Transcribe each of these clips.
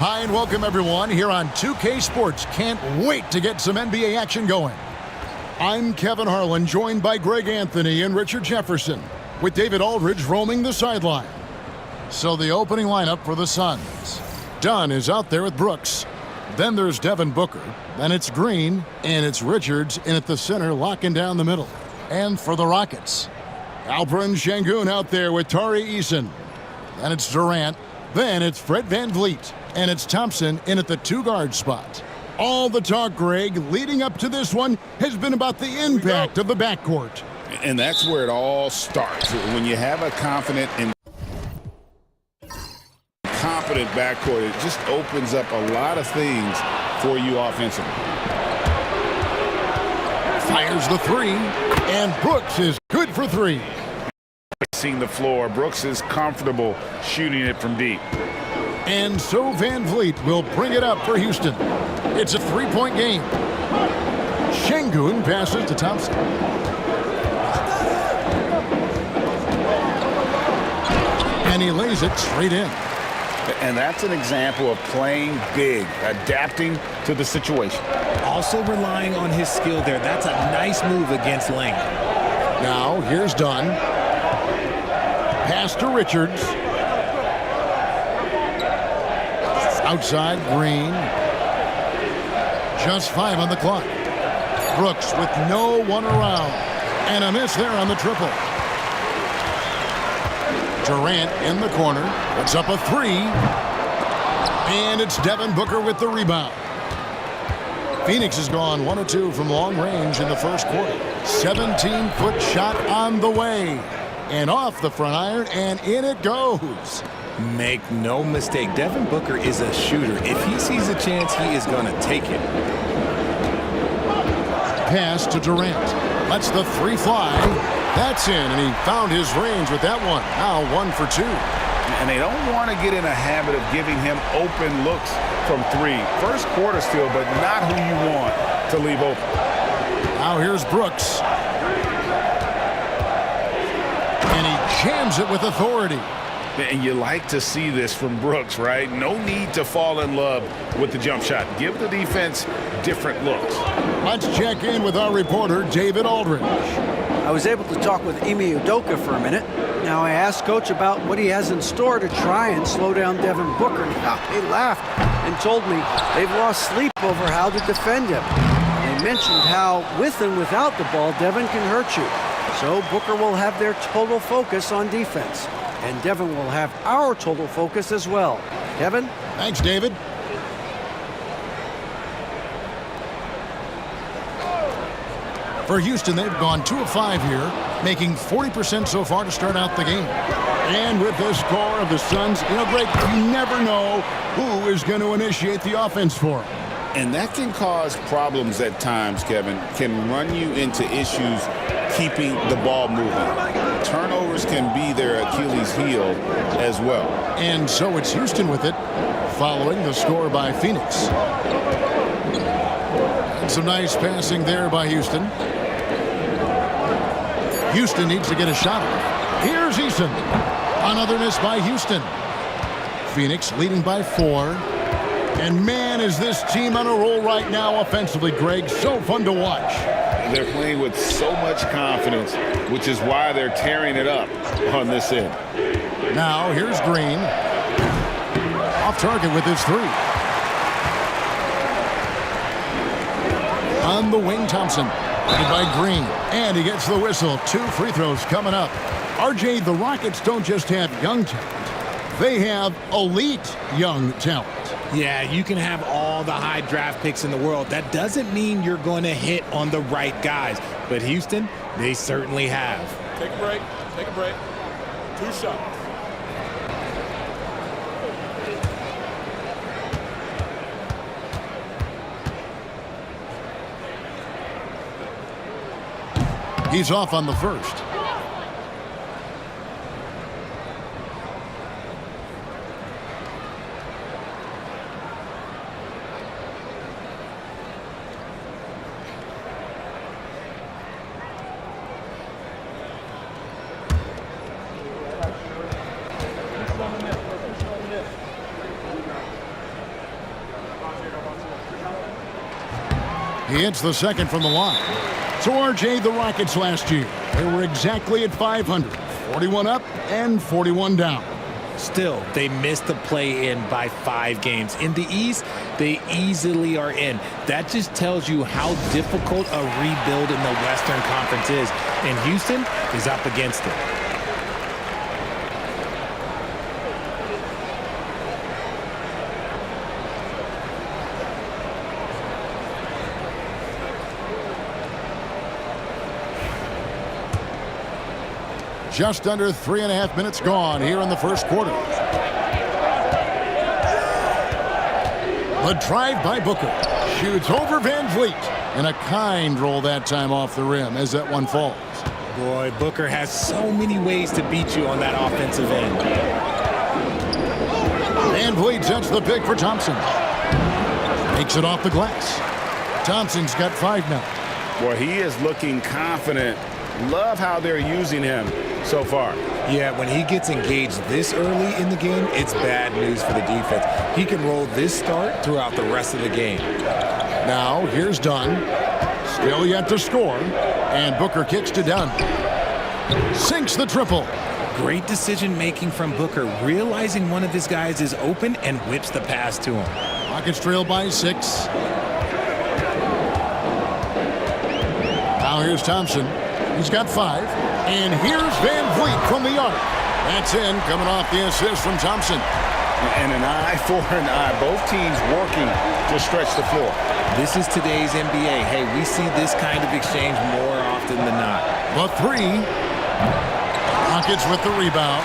Hi and welcome everyone here on 2K Sports. Can't wait to get some NBA action going. I'm Kevin Harlan, joined by Greg Anthony and Richard Jefferson, with David Aldridge roaming the sideline. So the opening lineup for the Suns. Dunn is out there with Brooks. Then there's Devin Booker. Then it's Green, and it's Richards in at the center, locking down the middle. And for the Rockets, Alperen Sengun out there with Tari Eason. Then it's Durant. Then it's Fred VanVleet. And it's Thompson in at the two-guard spot. All the talk, Greg, leading up to this one has been about the impact of the backcourt. And that's where it all starts. When you have a confident and competent backcourt, it just opens up a lot of things for you offensively. Fires the three, and Brooks is good for three. Seeing the floor, Brooks is comfortable shooting it from deep. And so VanVleet will bring it up for Houston. It's a three-point game. Sengun passes to Thompson. And he lays it straight in. And that's an example of playing big, adapting to the situation. Also relying on his skill there. That's a nice move against length. Now, here's Dunn. Pass to Richards. Outside, Green. Just 5 on the clock. Brooks with no one around. And a miss there on the triple. Durant in the corner. Puts up a three. And it's Devin Booker with the rebound. Phoenix has gone 1 of 2 from long range in the first quarter. 17-foot shot on the way. And off the front iron, and in it goes. Make no mistake, Devin Booker is a shooter. If he sees a chance, he is going to take it. Pass to Durant. Lets the three fly. That's in, and he found his range with that one. Now 1 for 2. And they don't want to get in a habit of giving him open looks from three. First quarter still, but not who you want to leave open. Now here's Brooks. And he jams it with authority. And you like to see this from Brooks, right? No need to fall in love with the jump shot. Give the defense different looks. Let's check in with our reporter, David Aldridge. I was able to talk with Ime Udoka for a minute. Now I asked Coach about what he has in store to try and slow down Devin Booker. Now, he laughed and told me they've lost sleep over how to defend him. They mentioned how with and without the ball, Devin can hurt you. So Booker will have their total focus on defense. And Devin will have our total focus as well. Devin? Thanks, David. For Houston, they've gone 2 of 5 here, making 40% so far to start out the game. And with the score of the Suns, Greg, you never know who is going to initiate the offense for them. And that can cause problems at times, Kevin. Can run you into issues keeping the ball moving. Turnovers can be their Achilles heel as well. And so it's Houston with it, following the score by Phoenix. And some nice passing there by Houston. Houston needs to get a shot off. Here's Eason. Another miss by Houston. Phoenix leading by 4. And man, is this team on a roll right now offensively, Greg. So fun to watch. They're playing with so much confidence, which is why they're tearing it up on this end. Now, here's Green. Off target with his 3. On the wing, Thompson. By Green. And he gets the whistle. 2 free throws coming up. RJ, the Rockets don't just have young talent. They have elite young talent. Yeah, you can have all the high draft picks in the world. That doesn't mean you're going to hit on the right guys. But Houston, they certainly have. Take a break. Take a break. 2 shots. He's off on the first. He hits the second from the line. So, RJ, the Rockets last year, they were exactly at 500. 41 up and 41 down. Still, they missed the play-in by 5 games. In the East, they easily are in. That just tells you how difficult a rebuild in the Western Conference is. And Houston is up against it. Just under 3.5 minutes gone here in the first quarter. The drive by Booker. Shoots over Van Vliet. And a kind roll that time off the rim as that one falls. Boy, Booker has so many ways to beat you on that offensive end. Van Vliet sets the pick for Thompson. Takes it off the glass. Thompson's got 5 now. Boy, he is looking confident. Love how they're using him so far. Yeah, when he gets engaged this early in the game, it's bad news for the defense. He can roll this start throughout the rest of the game. Now, here's Dunn. Still yet to score. And Booker kicks to Dunn. Sinks the triple. Great decision-making from Booker, realizing one of his guys is open and whips the pass to him. Rockets trail by 6. Now here's Thompson. He's got 5. And here's Van Vliet from the arc. That's in, coming off the assist from Thompson. And an eye for an eye. Both teams working to stretch the floor. This is today's NBA. Hey, we see this kind of exchange more often than not. The 3. Rockets with the rebound.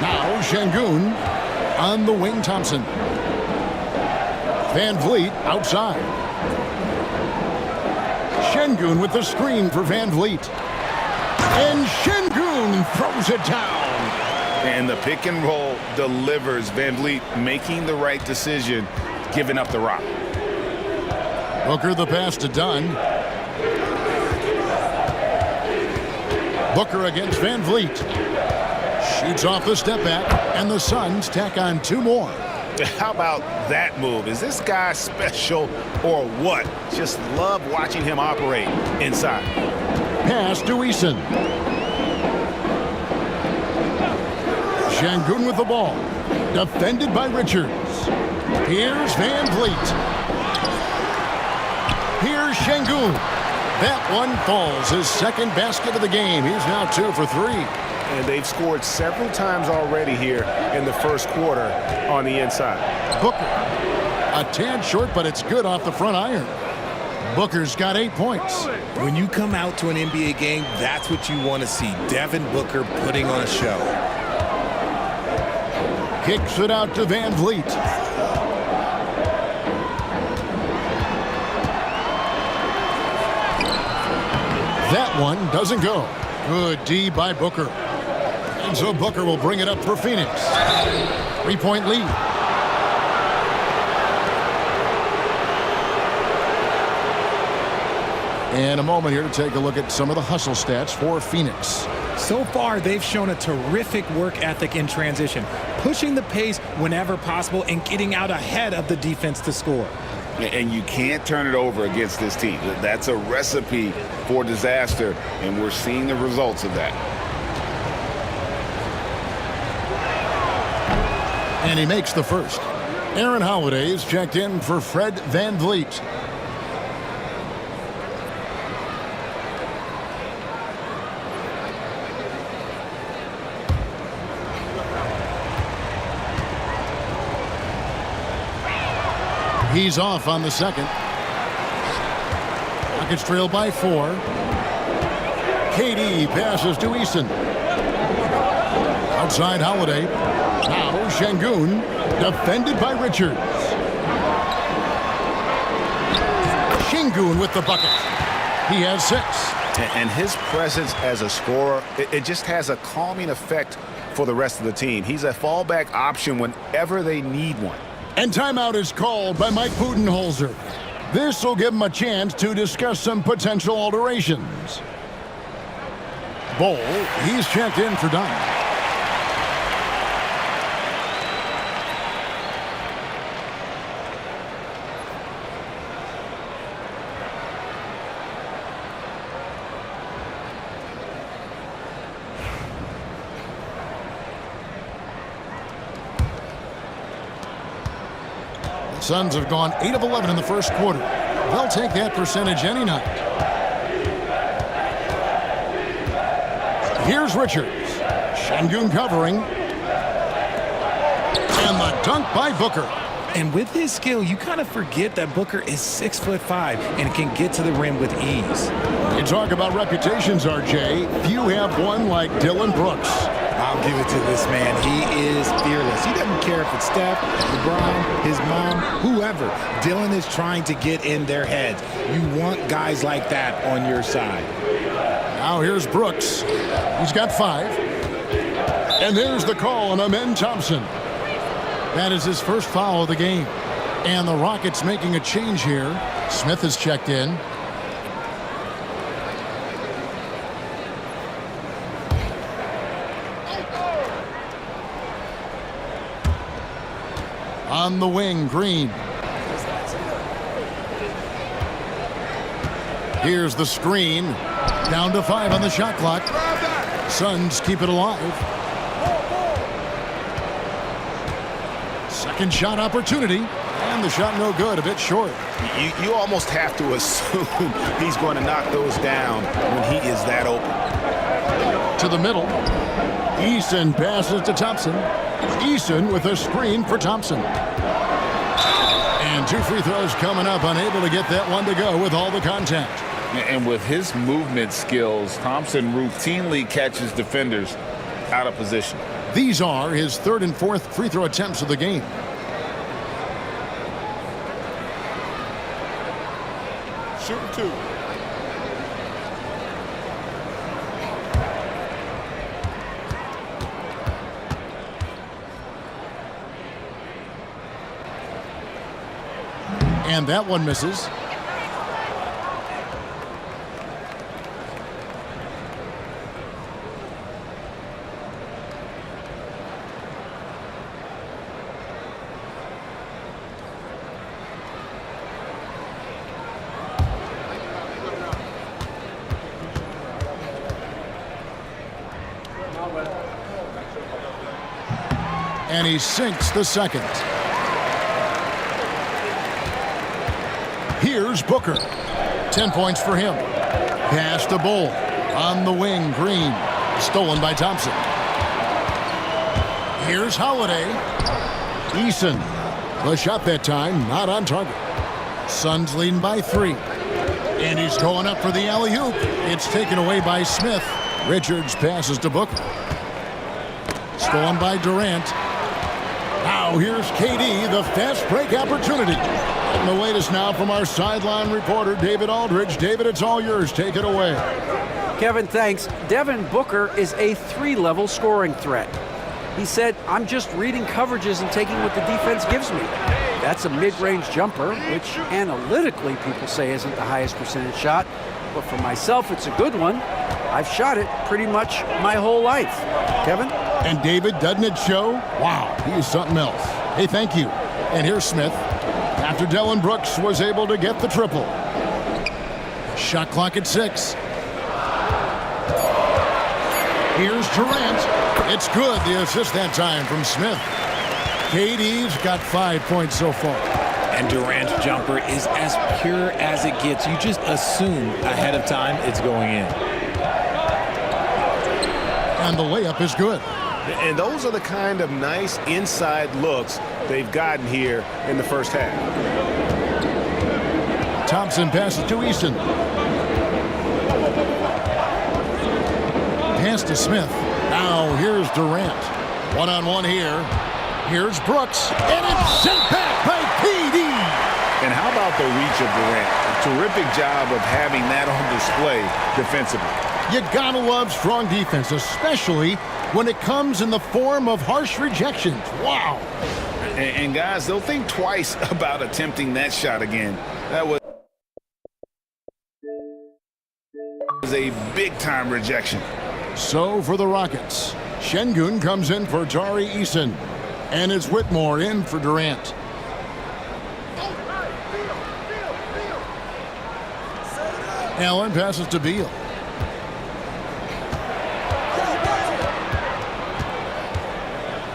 Now Şengün on the wing. Thompson. Van Vliet outside. Şengün with the screen for Van Vliet. And Şengün throws it down. And the pick and roll delivers. Van Vliet making the right decision, giving up the rock. Booker the pass to Dunn. Booker against Van Vliet. Shoots off the step back, and the Suns tack on 2 more. How about that move? Is this guy special or what? Just love watching him operate inside. Pass to Eason. Şengün with the ball. Defended by Richards. Here's Van Vliet. Here's Şengün. That one falls. His second basket of the game. He's now 2 for 3. And they've scored several times already here in the first quarter on the inside. Booker. A tad short, but it's good off the front iron. Booker's got 8 points. When you come out to an NBA game, that's what you want to see. Devin Booker putting on a show. Kicks it out to Van Vliet. That one doesn't go. Good D by Booker. And so Booker will bring it up for Phoenix. 3-point lead. And a moment here to take a look at some of the hustle stats for Phoenix. So far, they've shown a terrific work ethic in transition, pushing the pace whenever possible and getting out ahead of the defense to score. And you can't turn it over against this team. That's a recipe for disaster, and we're seeing the results of that. And he makes the first. Aaron Holiday is checked in for Fred Van Vliet. He's off on the second. Rockets trail by 4. KD passes to Eason. Outside Holiday. Now Şengün, defended by Richards. Şengün with the bucket. He has 6. And his presence as a scorer, it just has a calming effect for the rest of the team. He's a fallback option whenever they need one. And timeout is called by Mike Budenholzer. This will give him a chance to discuss some potential alterations. Bol, he's checked in for Dunn. Suns have gone 8 of 11 in the first quarter. They'll take that percentage any night. Here's Richards. Şengün covering. And the dunk by Booker. And with his skill, you kind of forget that Booker is 6'5" and can get to the rim with ease. You talk about reputations, RJ. Few have one like Dylan Brooks. I'll give it to this man. He is fearless. He doesn't care if it's Steph, LeBron, his mom, whoever. Dylan is trying to get in their heads. You want guys like that on your side. Now here's Brooks. He's got 5. And there's the call on Amen Thompson. That is his first foul of the game. And the Rockets making a change here. Smith has checked in. On the wing, Green. Here's the screen. Down to 5 on the shot clock. Suns keep it alive. Second shot opportunity. And the shot no good, a bit short. You almost have to assume he's going to knock those down when he is that open. To the middle. Eason passes to Thompson. Eason with a screen for Thompson. And 2 free throws coming up, unable to get that one to go with all the contact. And with his movement skills, Thompson routinely catches defenders out of position. These are his 3rd and 4th free throw attempts of the game. Shooting 2. And that one misses. And he sinks the second. Here's Booker. 10 points for him. Pass to Bull. On the wing, Green. Stolen by Thompson. Here's Holiday. Eason. The shot that time, not on target. Suns leading by 3. And he's going up for the alley-oop. It's taken away by Smith. Richards passes to Booker. Stolen by Durant. Now here's KD, the fast break opportunity. And the latest now from our sideline reporter, David Aldridge. David, it's all yours. Take it away. Kevin, thanks. Devin Booker is a 3-level scoring threat. He said, I'm just reading coverages and taking what the defense gives me. That's a mid-range jumper, which analytically people say isn't the highest percentage shot. But for myself, it's a good one. I've shot it pretty much my whole life. Kevin? And David, doesn't it show? Wow, he is something else. Hey, thank you. And here's Smith. After Dylan Brooks was able to get the triple. Shot clock at 6. Here's Durant. It's good, the assist that time from Smith. KD's got 5 points so far. And Durant's jumper is as pure as it gets. You just assume ahead of time it's going in. And the layup is good. And those are the kind of nice inside looks they've gotten here in the first half. Thompson passes to Eason. Pass to Smith. Now here's Durant. One-on-one here. Here's Brooks. And it's sent back by KD. And how about the reach of Durant? A terrific job of having that on display defensively. You gotta love strong defense, especially when it comes in the form of harsh rejections. Wow. And guys, they'll think twice about attempting that shot again. That was a big-time rejection. So for the Rockets, Şengün comes in for Tari Eason. And it's Whitmore in for Durant. Allen passes to Beal.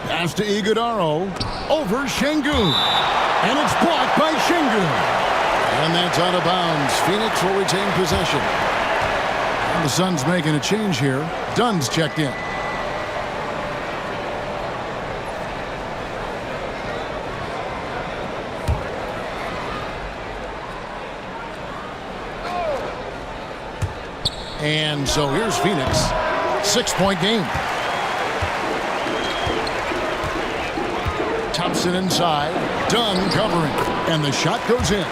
Pass to Iguodaro. over Şengün. And it's blocked by Şengün. And that's out of bounds. Phoenix will retain possession. And the Suns making a change here. Dunn's checked in. And so here's Phoenix. 6-point game. Thompson inside. Dunn covering. And the shot goes in.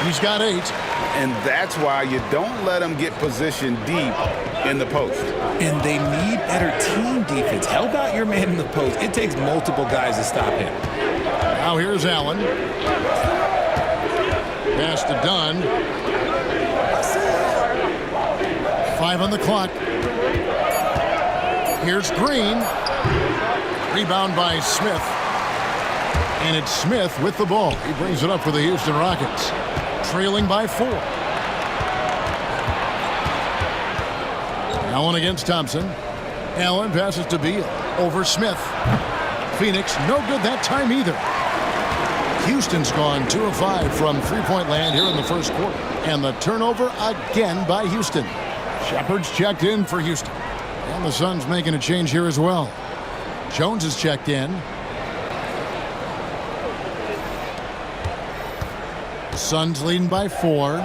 He's got 8. And that's why you don't let him get positioned deep in the post. And they need better team defense. Help out your man in the post. It takes multiple guys to stop him. Now here's Allen. Pass to Dunn. 5 on the clock. Here's Green. Rebound by Smith. And it's Smith with the ball. He brings it up for the Houston Rockets. Trailing by 4. Allen against Thompson. Allen passes to Beal. Over Smith. Phoenix, no good that time either. Houston's gone 2 of 5 from three-point land here in the first quarter. And the turnover again by Houston. Shepard's checked in for Houston. And the Suns making a change here as well. Jones is checked in. Suns leading by 4.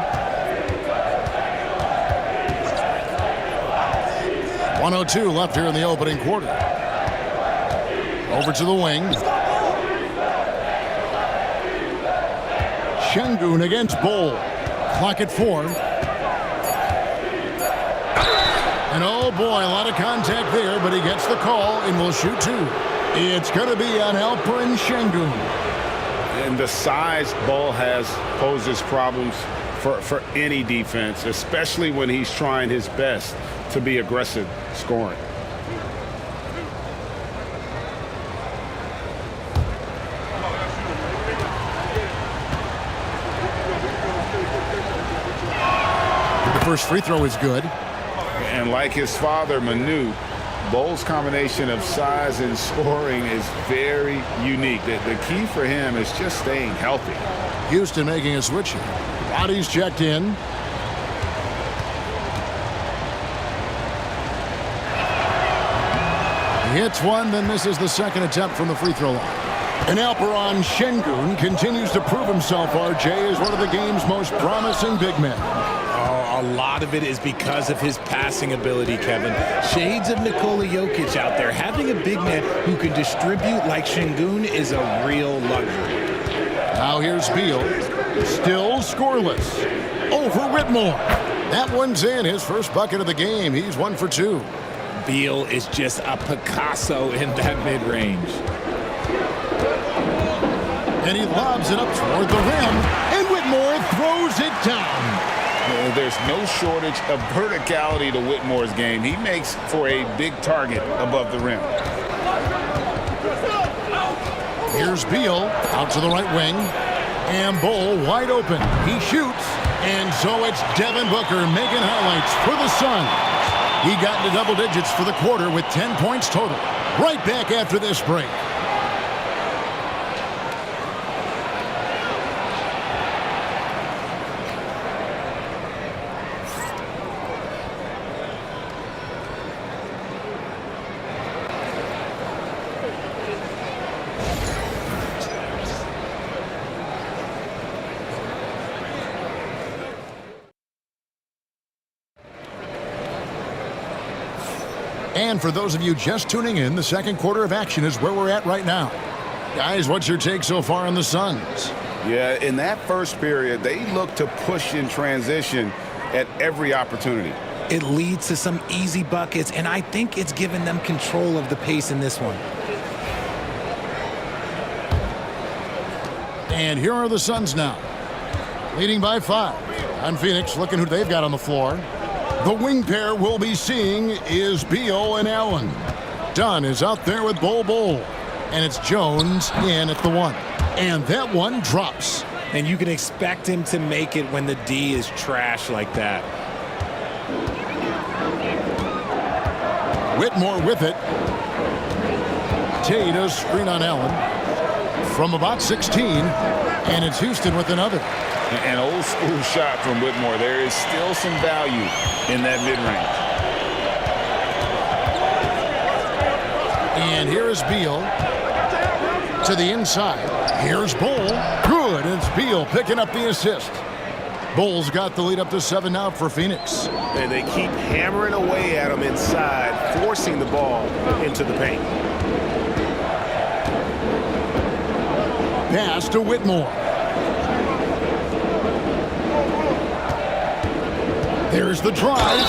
1:02 left here in the opening quarter. Over to the wing. Şengün against Bol. Clock at 4. And oh boy, a lot of contact there, but he gets the call and will shoot 2. It's going to be on Alperen Şengün. And the size Bol has poses problems for any defense, especially when he's trying his best to be aggressive scoring. The first free throw is good. And like his father, Manu, Bol's combination of size and scoring is very unique. The key for him is just staying healthy. Houston making a switch here. Bodies checked in. He hits one, then misses the second attempt from the free throw line. And Alperen Şengün continues to prove himself, RJ, as one of the game's most promising big men. A lot of it is because of his passing ability, Kevin. Shades of Nikola Jokic out there. Having a big man who can distribute like Şengün is a real luxury. Now here's Beal. Still scoreless. Over Whitmore. That one's in. His first bucket of the game. He's 1 for 2. Beal is just a Picasso in that mid-range. And he lobs it up toward the rim. And Whitmore throws it down. There's no shortage of verticality to Whitmore's game. He makes for a big target above the rim. Here's Beal out to the right wing. And Bol wide open. He shoots. And so it's Devin Booker making highlights for the Suns. He got into double digits for the quarter with 10 points total. Right back after this break. And for those of you just tuning in, the second quarter of action is where we're at right now. Guys, what's your take so far on the Suns? Yeah, in that first period, they look to push in transition at every opportunity. It leads to some easy buckets, and I think it's given them control of the pace in this one. And here are the Suns now, leading by 5. On Phoenix, looking who they've got on the floor. The wing pair we'll be seeing is Beal and Allen. Dunn is out there with Bol. And it's Jones in at the 1. And that one drops. And you can expect him to make it when the D is trash like that. Whitmore with it. Tate does screen on Allen. from about 16, and it's Houston with another. An old school shot from Whitmore. There is still some value in that mid-range. And here is Beal to the inside. Here's Bull. Good. And it's Beal picking up the assist. Bull's got the lead up to 7 now for Phoenix. And they keep hammering away at him inside, forcing the ball into the paint. Pass to Whitmore. There's the drive.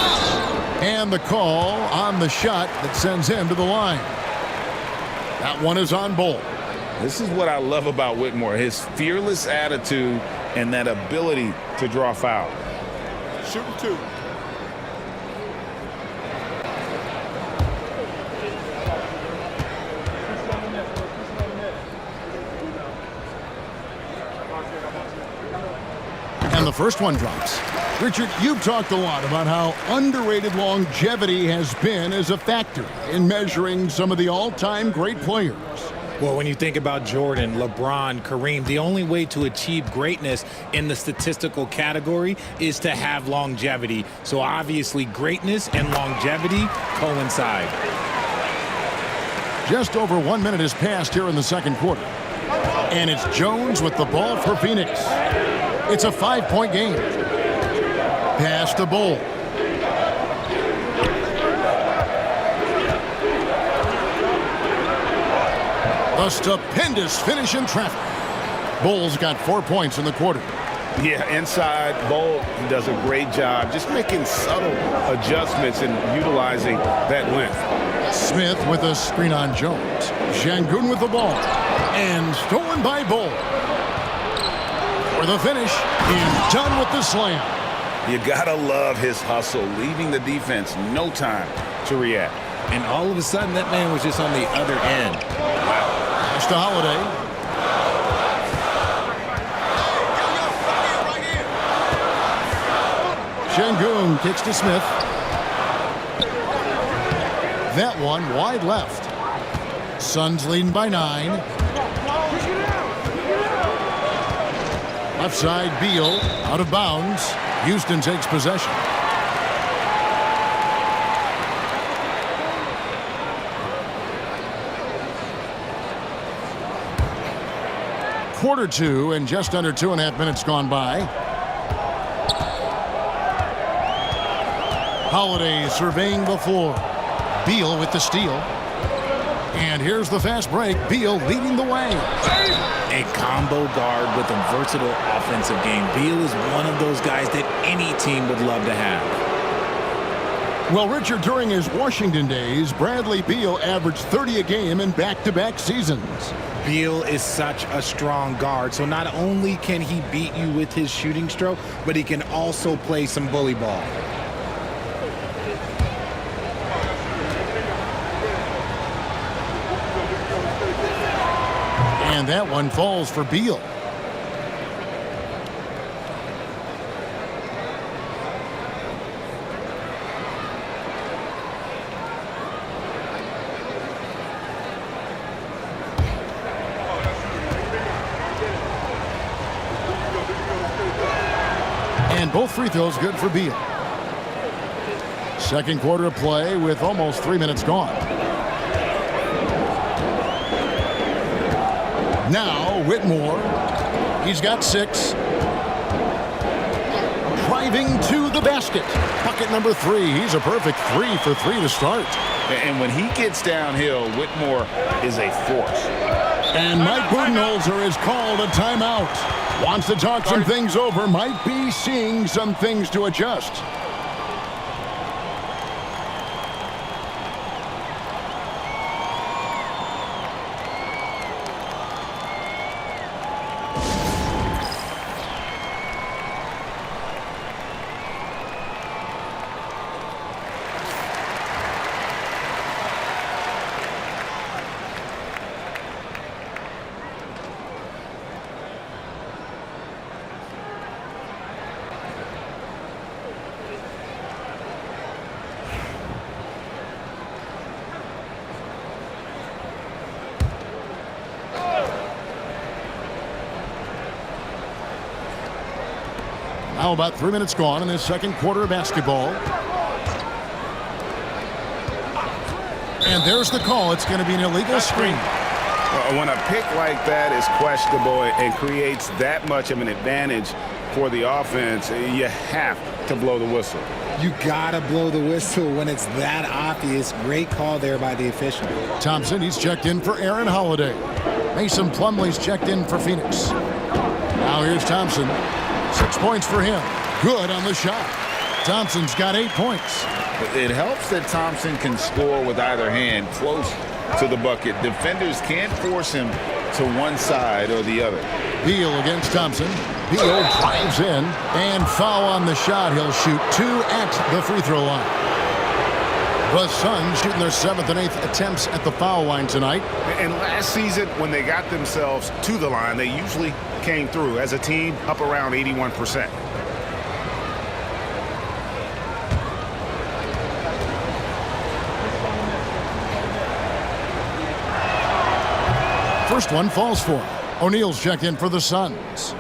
And the call on the shot that sends him to the line. That one is on Bull. This is what I love about Whitmore, his fearless attitude and that ability to draw foul. Shooting 2. And the first one drops. Richard, you've talked a lot about how underrated longevity has been as a factor in measuring some of the all-time great players. Well, when you think about Jordan, LeBron, Kareem, the only way to achieve greatness in the statistical category is to have longevity. So obviously greatness and longevity coincide. Just over 1 minute has passed here in the second quarter. And it's Jones with the ball for Phoenix. It's a 5-point game. Pass to Bull. A stupendous finish in traffic. Bull's got 4 points in the quarter. Yeah, inside, Bull does a great job just making subtle adjustments and utilizing that length. Smith with a screen on Jones. Şengün with the ball. And stolen by Bull. For the finish, he's done with the slam. You gotta love his hustle, leaving the defense no time to react. And all of a sudden, that man was just on the other end. Pass to Holiday. Şengün kicks to Smith. That one wide left. Suns leading by 9. Left side, Beal out of bounds. Houston takes possession. Quarter 2 and just under 2.5 minutes gone by. Holiday surveying the floor. Beal with the steal. And here's the fast break. Beal leading the way. A combo guard with a versatile offensive game. Beal is one of those guys that any team would love to have. Well, Richard, during his Washington days, Bradley Beal averaged 30 a game in back-to-back seasons. Beal is such a strong guard, so not only can he beat you with his shooting stroke, but he can also play some bully ball. And that one falls for Beal. And both free throws good for Beal. Second quarter of play with almost 3 minutes gone. Now Whitmore. He's got 6. Driving to the basket. Bucket number 3. He's a perfect 3 for 3 to start. And when he gets downhill, Whitmore is a force. And Mike Budenholzer has called a timeout. Wants to talk some things over. Might be seeing some things to adjust. Now about 3 minutes gone in this second quarter of basketball. And there's the call. It's going to be an illegal screen. When a pick like that is questionable and creates that much of an advantage for the offense, you have to blow the whistle. You gotta blow the whistle when it's that obvious. Great call there by the official. Thompson, he's checked in for Aaron Holiday. Mason Plumlee's checked in for Phoenix. Now here's Thompson. 6 points for him. Good on the shot. Thompson's got 8 points. It helps that Thompson can score with either hand close to the bucket. Defenders can't force him to one side or the other. Beal against Thompson. Beal drives in and foul on the shot. He'll shoot 2 at the free throw line. The Suns shooting their 7th and 8th attempts at the foul line tonight. And last season, when they got themselves to the line, they usually came through as a team up around 81%. First one falls for him. O'Neal's checked in for the Suns.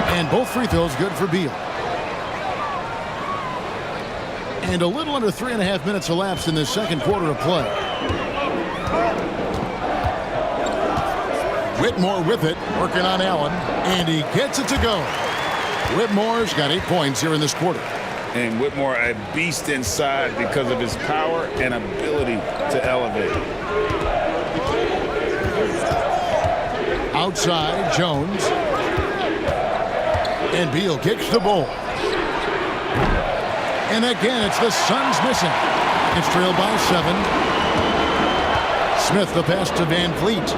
And both free throws good for Beal. And a little under 3.5 minutes elapsed in this second quarter of play. Whitmore with it, working on Allen, and he gets it to go. Whitmore's got 8 points here in this quarter. And Whitmore, a beast inside because of his power and ability to elevate. Outside, Jones. And Beal kicks the ball. And again, it's the Suns missing. It's trailed by 7. Smith the pass to Van Vliet.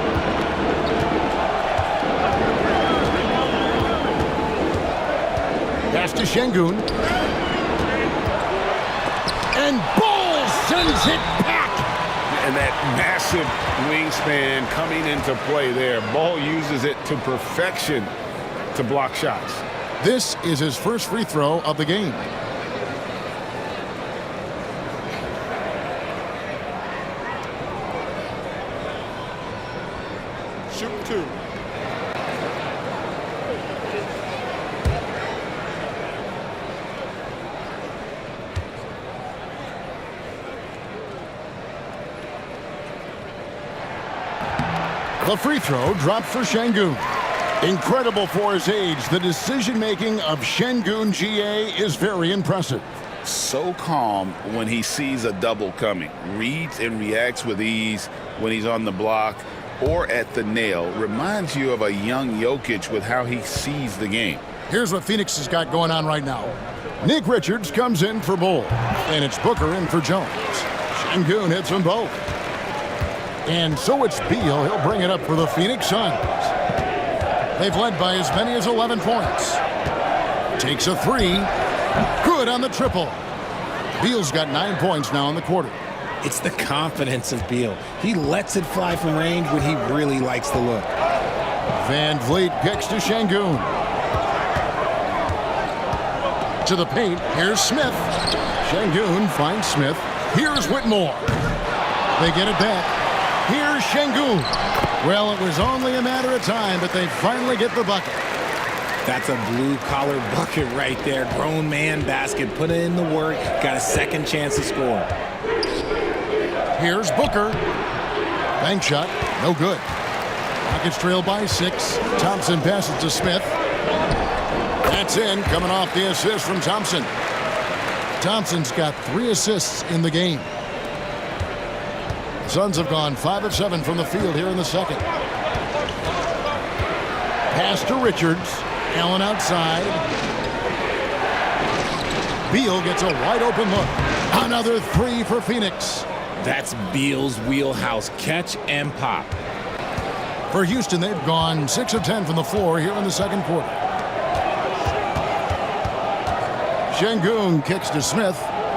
Pass to Şengün. And Ball sends it back. And that massive wingspan coming into play there. Ball uses it to perfection to block shots. This is his first free throw of the game. Shoot 2. The free throw dropped for Şengün. Incredible for his age. The decision-making of Şengün GA is very impressive. So calm when he sees a double coming. Reads and reacts with ease when he's on the block or at the nail. Reminds you of a young Jokic with how he sees the game. Here's what Phoenix has got going on right now. Nick Richards comes in for Bull, and it's Booker in for Jones. Şengün hits them both. And so it's Beal. He'll bring it up for the Phoenix Suns. They've led by as many as 11 points. Takes a 3. Good on the triple. Beal's got 9 points now in the quarter. It's the confidence of Beal. He lets it fly from range when he really likes the look. Van Vliet kicks to Şengün. To the paint. Here's Smith. Şengün finds Smith. Here's Whitmore. They get it back. Here's Şengün. Well, it was only a matter of time, but they finally get the bucket. That's a blue-collar bucket right there. Grown man basket. Put in the work. Got a second chance to score. Here's Booker. Bank shot. No good. Rockets trail by 6. Thompson passes to Smith. That's in. Coming off the assist from Thompson. Thompson's got 3 assists in the game. Suns have gone 5 of 7 from the field here in the second. Pass to Richards. Allen outside. Beal gets a wide open look. Another 3 for Phoenix. That's Beal's wheelhouse. Catch and pop. For Houston, they've gone 6 of 10 from the floor here in the second quarter. Şengün kicks to Smith.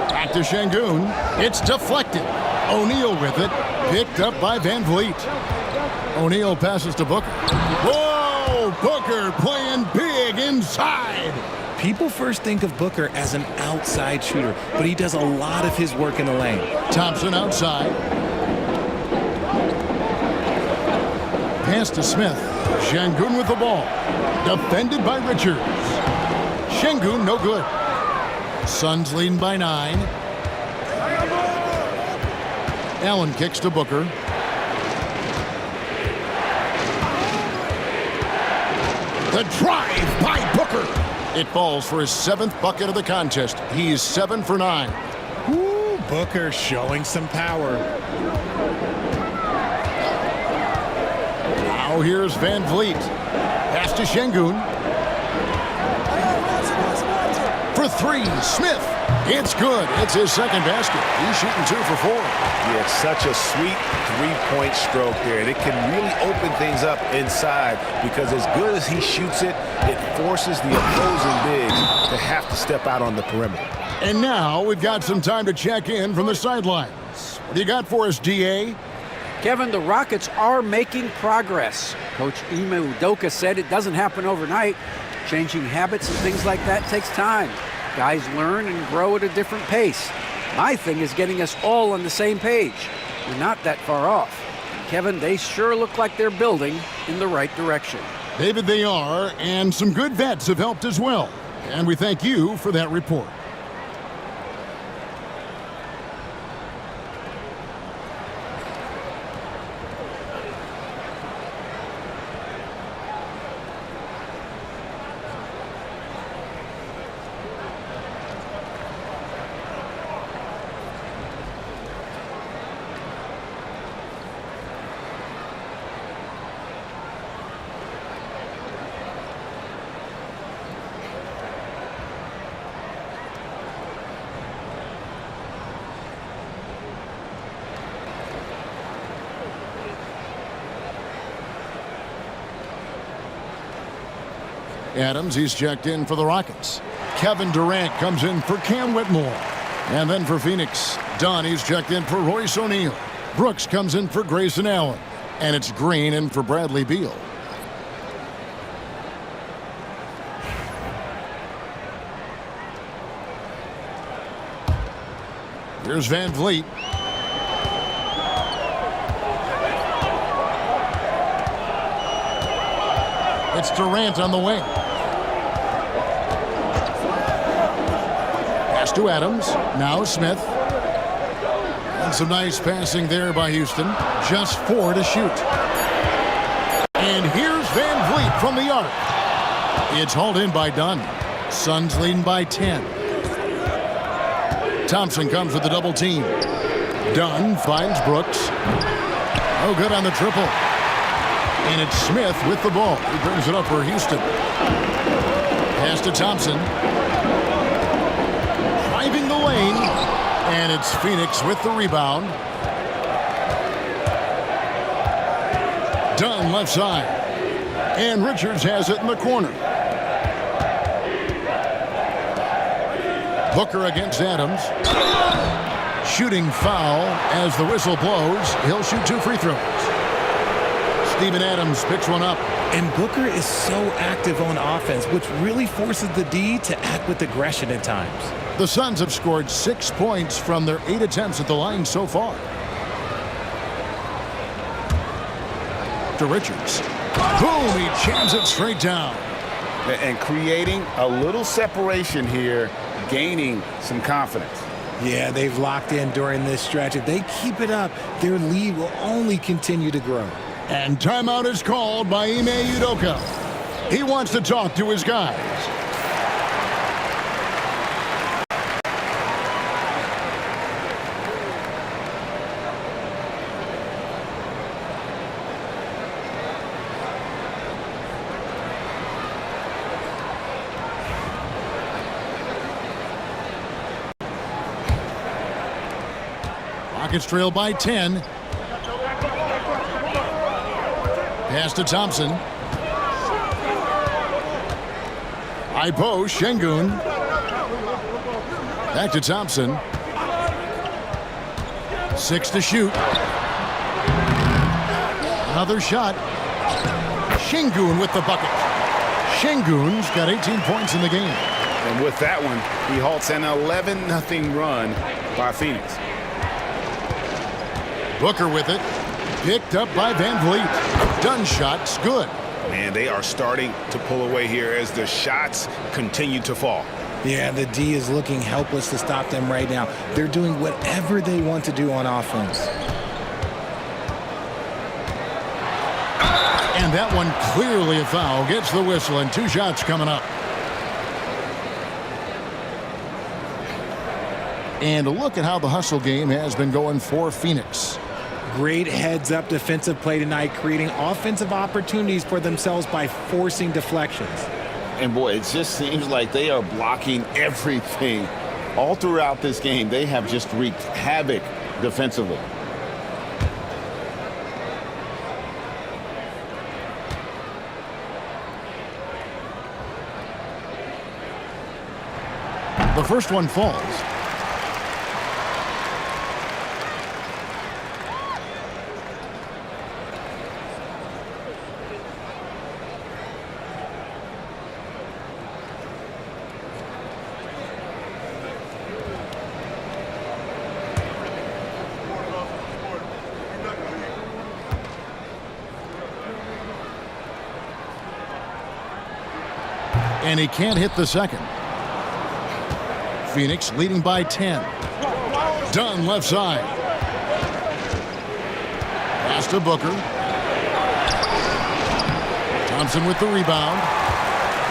Back to Şengün. It's deflected. O'Neal with it. Picked up by Van Vliet. O'Neal passes to Booker. Whoa! Booker playing big inside. People first think of Booker as an outside shooter, but he does a lot of his work in the lane. Thompson outside. Pass to Smith. Şengün with the ball. Defended by Richards. Şengün no good. Suns leading by 9. Allen kicks to Booker. The drive by Booker. It falls for his 7th bucket of the contest. He's 7 for 9. Ooh, Booker showing some power. Now here's Van Vliet. Pass to Şengün. For 3, Smith. It's good. It's his 2nd basket. He's shooting 2 for 4. Yeah, such a sweet three-point stroke there. And it can really open things up inside because as good as he shoots it, it forces the opposing bigs to have to step out on the perimeter. And now we've got some time to check in from the sidelines. What do you got for us, DA? Kevin, the Rockets are making progress. Coach Ime Udoka said it doesn't happen overnight. Changing habits and things like that takes time. Guys learn and grow at a different pace. My thing is getting us all on the same page. We're not that far off. Kevin, they sure look like they're building in the right direction. David, they are, and some good vets have helped as well. And we thank you for that report. Adams, he's checked in for the Rockets. Kevin Durant comes in for Cam Whitmore. And then for Phoenix, Dunn, he's checked in for Royce O'Neal. Brooks comes in for Grayson Allen. And it's Green in for Bradley Beal. Here's Van Vliet. It's Durant on the wing. Pass to Adams. Now Smith. And some nice passing there by Houston. Just 4 to shoot. And here's Van Vliet from the arc. It's hauled in by Dunn. Suns leading by 10. Thompson comes with the double team. Dunn finds Brooks. Oh, good on the triple. And it's Smith with the ball. He brings it up for Houston. Pass to Thompson. Driving the lane. And it's Phoenix with the rebound. Dunn left side. And Richards has it in the corner. Booker against Adams. Shooting foul as the whistle blows. He'll shoot 2 free throws. Steven Adams picks one up. And Booker is so active on offense, which really forces the D to act with aggression at times. The Suns have scored 6 points from their 8 attempts at the line so far. To Richards. Boom, he jams it straight down. And creating a little separation here, gaining some confidence. Yeah, they've locked in during this stretch. If they keep it up, their lead will only continue to grow. And timeout is called by Ime Udoka. He wants to talk to his guys. Rockets trail by 10. Pass to Thompson. High post, Şengün. Back to Thompson. 6 to shoot. Another shot. Şengün with the bucket. Şengün's got 18 points in the game. And with that one, he halts an 11-0 run by Phoenix. Booker with it. Picked up by Van Vliet. Dunn shot's good. Man, they are starting to pull away here as the shots continue to fall. Yeah, the D is looking helpless to stop them right now. They're doing whatever they want to do on offense. And that one clearly a foul. Gets the whistle, and 2 shots coming up. And a look at how the hustle game has been going for Phoenix. Great heads-up defensive play tonight, creating offensive opportunities for themselves by forcing deflections. And boy, it just seems like they are blocking everything. All throughout this game, they have just wreaked havoc defensively. The first one falls. And he can't hit the second. Phoenix leading by 10. Dunn left side. Pass to Booker. Thompson with the rebound.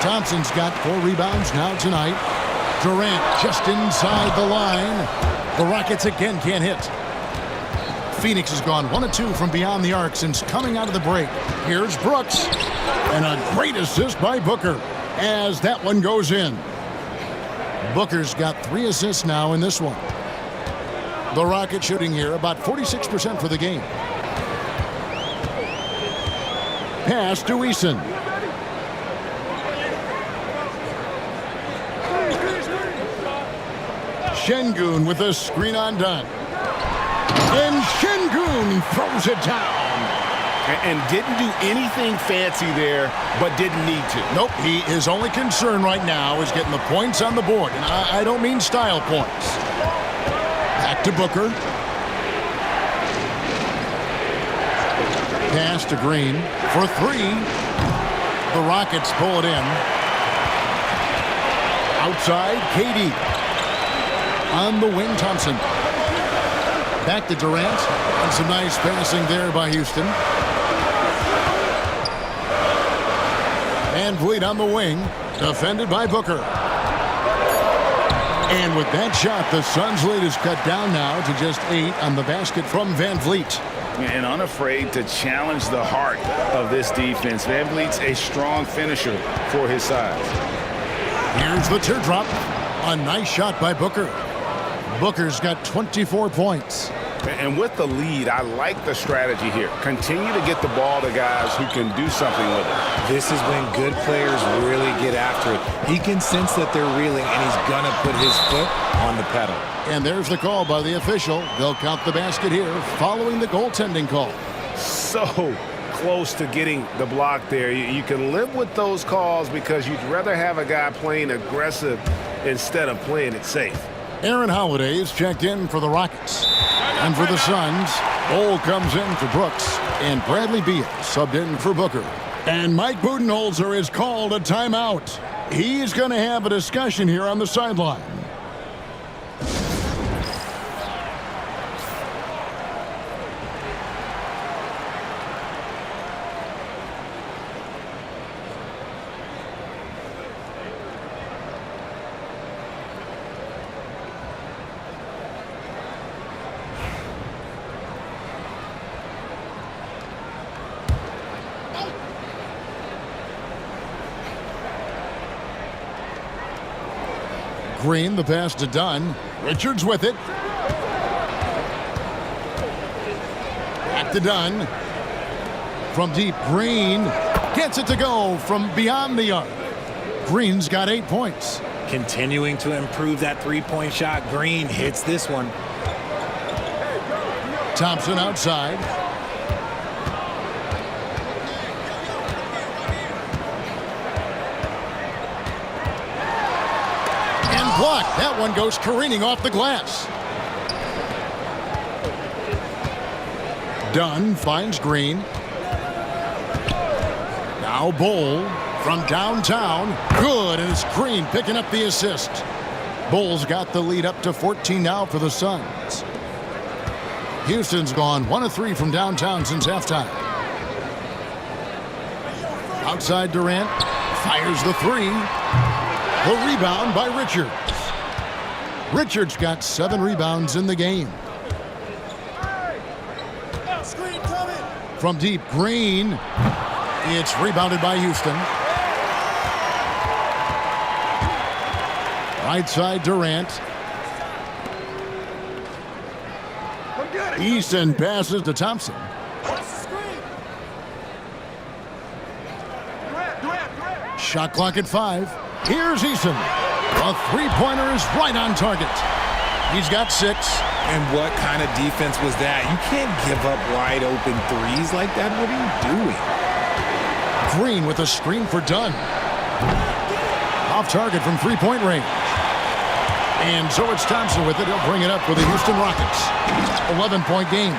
Thompson's got 4 rebounds now tonight. Durant just inside the line. The Rockets again can't hit. Phoenix has gone 1 of 2 from beyond the arc since coming out of the break. Here's Brooks. And a great assist by Booker as that one goes in. Booker's got 3 assists now in this one. The Rockets shooting here about 46% for the game. Pass to Eason. Şengün with a screen on Dunn. And Şengün throws it down. And didn't do anything fancy there, but didn't need to. Nope, his only concern right now is getting the points on the board. And I don't mean style points. Back to Booker. Pass to Green for 3. The Rockets pull it in. Outside, KD. On the wing, Thompson. Back to Durant. And some nice passing there by Houston. Van Vliet on the wing, defended by Booker. And with that shot, the Suns' lead is cut down now to just 8 on the basket from Van Vliet. And unafraid to challenge the heart of this defense. Van Vliet's a strong finisher for his size. Here's the teardrop. A nice shot by Booker. Booker's got 24 points. And with the lead, I like the strategy here. Continue to get the ball to guys who can do something with it. This is when good players really get after it. He can sense that they're reeling, and he's going to put his foot on the pedal. And there's the call by the official. They'll count the basket here following the goaltending call. So close to getting the block there. You can live with those calls because you'd rather have a guy playing aggressive instead of playing it safe. Aaron Holiday is checked in for the Rockets. And for the Suns, Bol comes in for Brooks. And Bradley Beal subbed in for Booker. And Mike Budenholzer is called a timeout. He's going to have a discussion here on the sideline. Green, the pass to Dunn. Richards with it. Back to Dunn. From deep, Green gets it to go from beyond the arc. Green's got 8 points. Continuing to improve that three-point shot. Green hits this one. Thompson outside. blocked. That one goes careening off the glass. Dunn finds Green. Now Bull from downtown. Good, and it's Green picking up the assist. Bulls got the lead up to 14 now for the Suns. Houston's gone 1 of 3 from downtown since halftime. Outside Durant fires the 3. The rebound by Richards. Richards got 7 rebounds in the game. From deep, Green. It's rebounded by Houston. Right side, Durant. Easton passes to Thompson. Shot clock at 5. Here's Easton. A three-pointer is right on target. He's got 6. And what kind of defense was that? You can't give up wide open threes like that. What are you doing? Green with a screen for Dunn. Off target from three-point range. And so it's Thompson with it. He'll bring it up for the Houston Rockets. 11-point game.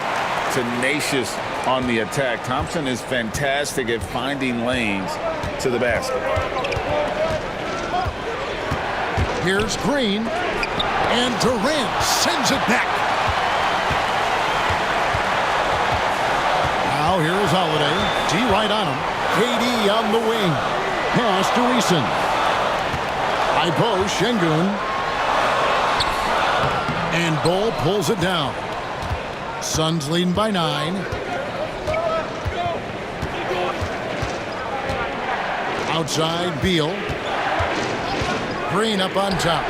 Tenacious on the attack. Thompson is fantastic at finding lanes to the basket. Here's Green. And Durant sends it back. Now here's Holiday. G right on him. KD on the wing. Pass to Eason. High post, Şengün. And Bull pulls it down. Suns leading by 9. Outside, Beal. Green up on top.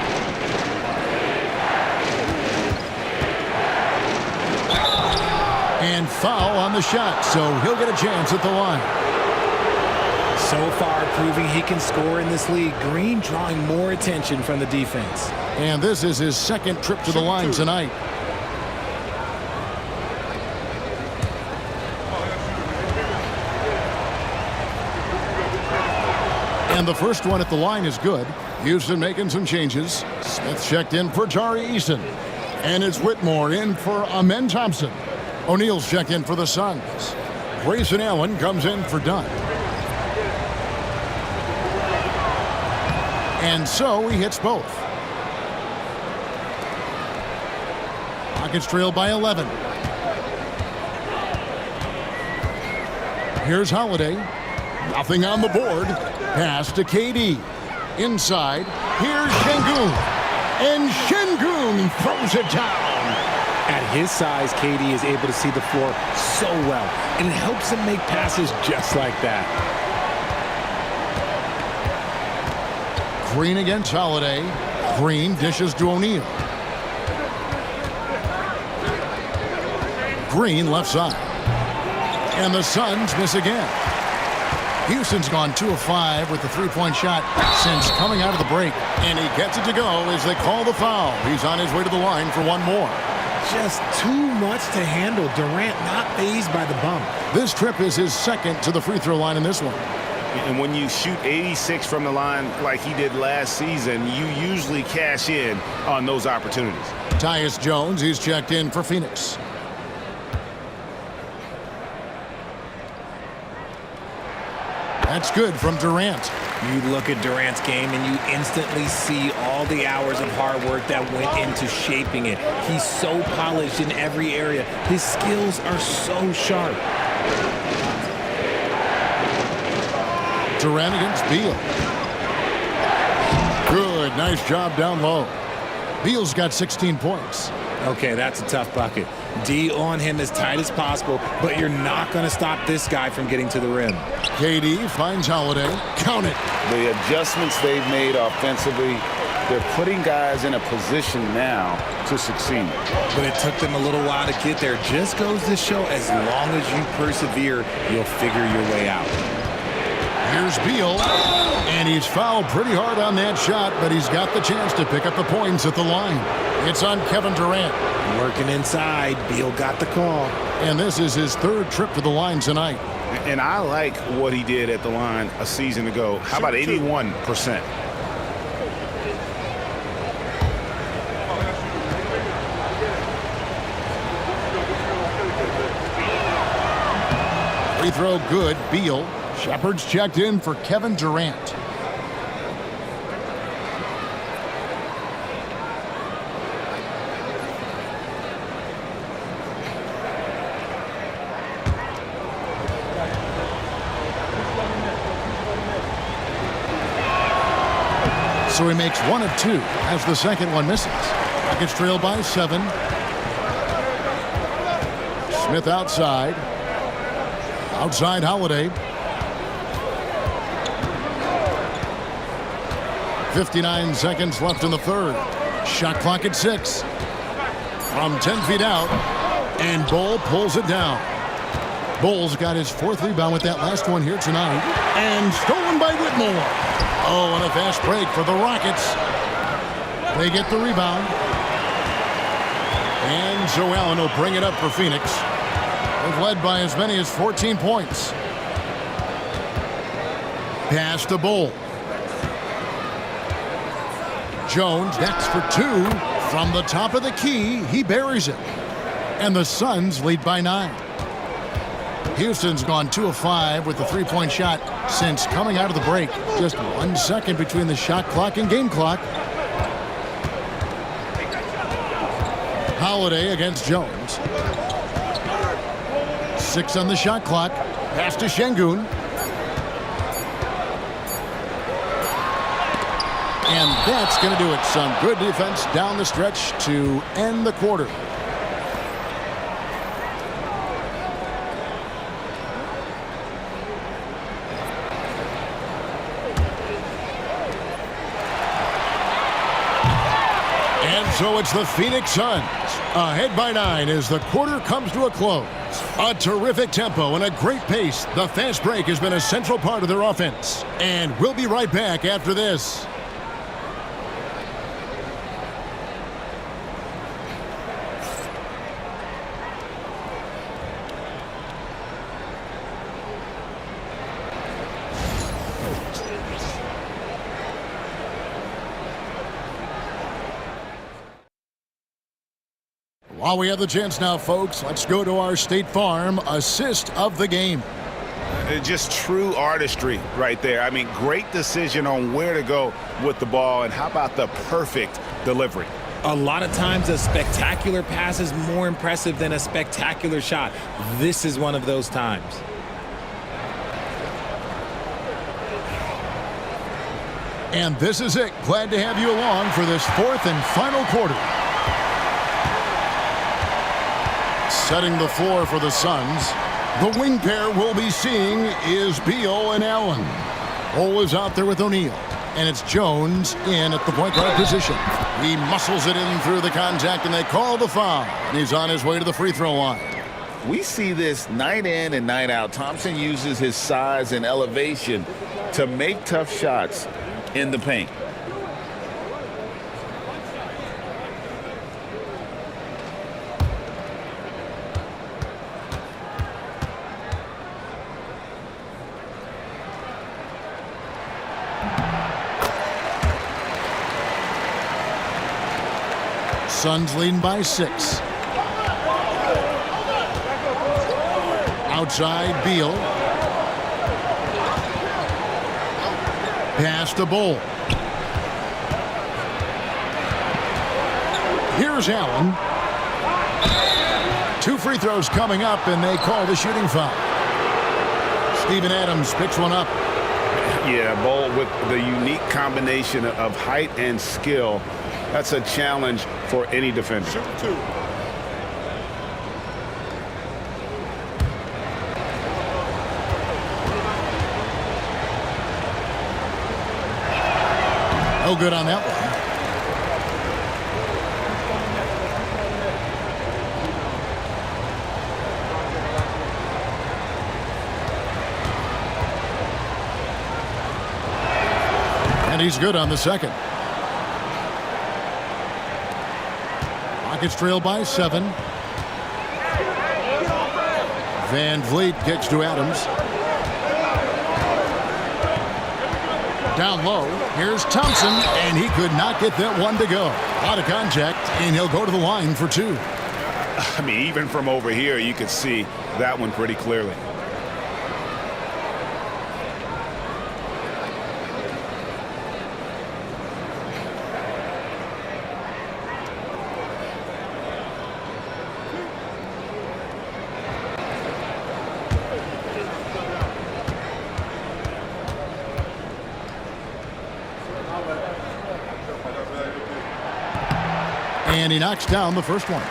And foul on the shot, so he'll get a chance at the line. So far, proving he can score in this league. Green drawing more attention from the defense. And this is his second trip to the line tonight. And the first one at the line is good. Houston making some changes. Smith checked in for Tari Eason. And it's Whitmore in for Amen Thompson. O'Neal's checked in for the Suns. Grayson Allen comes in for Dunn. And so he hits both. Rockets trail by 11. Here's Holiday. Nothing on the board. Pass to KD. Inside. Here's Şengün. And Şengün throws it down. At his size, KD is able to see the floor so well. And it helps him make passes just like that. Green against Holiday. Green dishes to O'Neal. Green left side. And the Suns miss again. Houston's gone 2 of 5 with the three-point shot since coming out of the break. And he gets it to go as they call the foul. He's on his way to the line for one more. Just too much to handle. Durant not fazed by the bump. This trip is his second to the free throw line in this one. And when you shoot 86 from the line like he did last season, you usually cash in on those opportunities. Tyus Jones, he's checked in for Phoenix. That's good from Durant. You look at Durant's game and you instantly see all the hours of hard work that went into shaping it. He's so polished in every area. His skills are so sharp. Durant against Beal. Good, nice job down low. Beal's got 16 points. Okay, that's a tough bucket. D on him as tight as possible, but you're not going to stop this guy from getting to the rim. KD finds Holiday. Count it. The adjustments they've made offensively, they're putting guys in a position now to succeed. But it took them a little while to get there. Just goes to show as long as you persevere, you'll figure your way out. Here's Beal, and he's fouled pretty hard on that shot, but he's got the chance to pick up the points at the line. It's on Kevin Durant. Working inside, Beal got the call. And this is his third trip to the line tonight. And I like what he did at the line a season ago. How about 81%? Free throw good. Beal. Shepard's checked in for Kevin Durant. So he makes 1 of 2 as the second one misses. Rockets trail by 7. Smith outside. Outside Holiday. 59 seconds left in the third. Shot clock at 6. From 10 feet out. And Bull pulls it down. Bull's got his 4th rebound with that last one here tonight. And stolen by Whitmore. Oh, and a fast break for the Rockets. They get the rebound. And Joe Allen will bring it up for Phoenix. They've led by as many as 14 points. Pass to Bull. Jones next for 2. From the top of the key, he buries it. And the Suns lead by 9. Houston's gone 2 of 5 with the 3-point shot since coming out of the break. Just 1 second between the shot clock and game clock. Holiday against Jones. 6 on the shot clock. Pass to Şengün. And that's going to do it. Some good defense down the stretch to end the quarter. So it's the Phoenix Suns ahead by 9 as the quarter comes to a close. A terrific tempo and a great pace. The fast break has been a central part of their offense. And we'll be right back after this. While we have the chance now, folks, let's go to our State Farm assist of the game. Just true artistry right there. I mean, great decision on where to go with the ball, and how about the perfect delivery? A lot of times a spectacular pass is more impressive than a spectacular shot. This is one of those times. And this is it. Glad to have you along for this 4th and final quarter. Setting the floor for the Suns. The wing pair we'll be seeing is Beal and Allen. Bull is out there with O'Neal. And it's Jones in at the point guard position. He muscles it in through the contact, and they call the foul. And he's on his way to the free throw line. We see this night in and night out. Thompson uses his size and elevation to make tough shots in the paint. Suns leading by 6. Outside, Beal. Pass to Bull. Here's Allen. 2 free throws coming up, and they call the shooting foul. Steven Adams picks one up. Yeah, Bull with the unique combination of height and skill. That's a challenge for any defender. Shoot 2. No good on that one. And he's good on the second. Rockets trail by 7. Van Vliet kicks to Adams. Down low, here's Thompson, and he could not get that one to go. Out of contact, and he'll go to the line for 2. I mean, even from over here, you could see that one pretty clearly. And he knocks down the first one.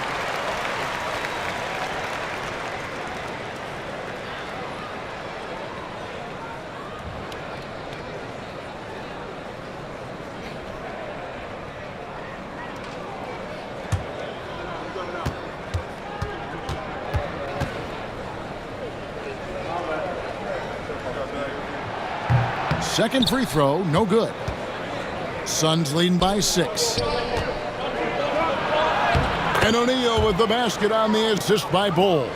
Second free throw, no good. Suns leading by 6. And O'Neal with the basket on the assist by Bull.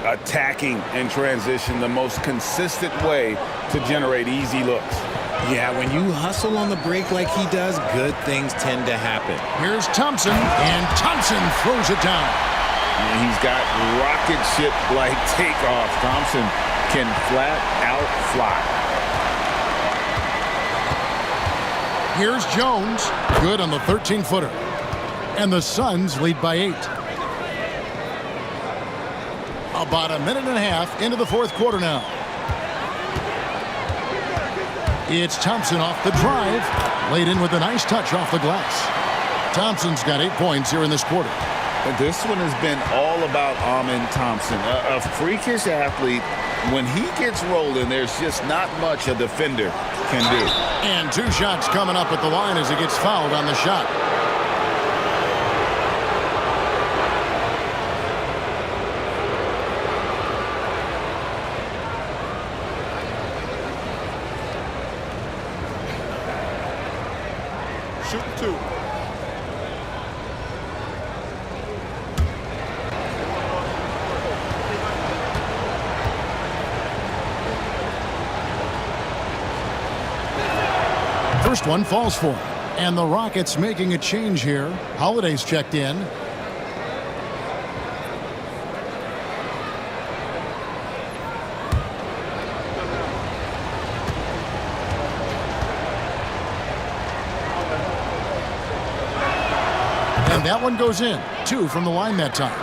Attacking in transition, the most consistent way to generate easy looks. Yeah, when you hustle on the break like he does, good things tend to happen. Here's Thompson, and Thompson throws it down. And he's got rocket ship-like takeoff. Thompson can flat out fly. Here's Jones, good on the 13-footer. And the Suns lead by 8. About a minute and a half into the fourth quarter now. It's Thompson off the drive. Laid in with a nice touch off the glass. Thompson's got 8 points here in this quarter. But this one has been all about Amin Thompson, a freakish athlete. When he gets rolling, there's just not much a defender can do. And 2 shots coming up at the line as he gets fouled on the shot. Shooting 2. First one falls for him. And the Rockets making a change here. Holiday's checked in. And that one goes in. 2 from the line that time.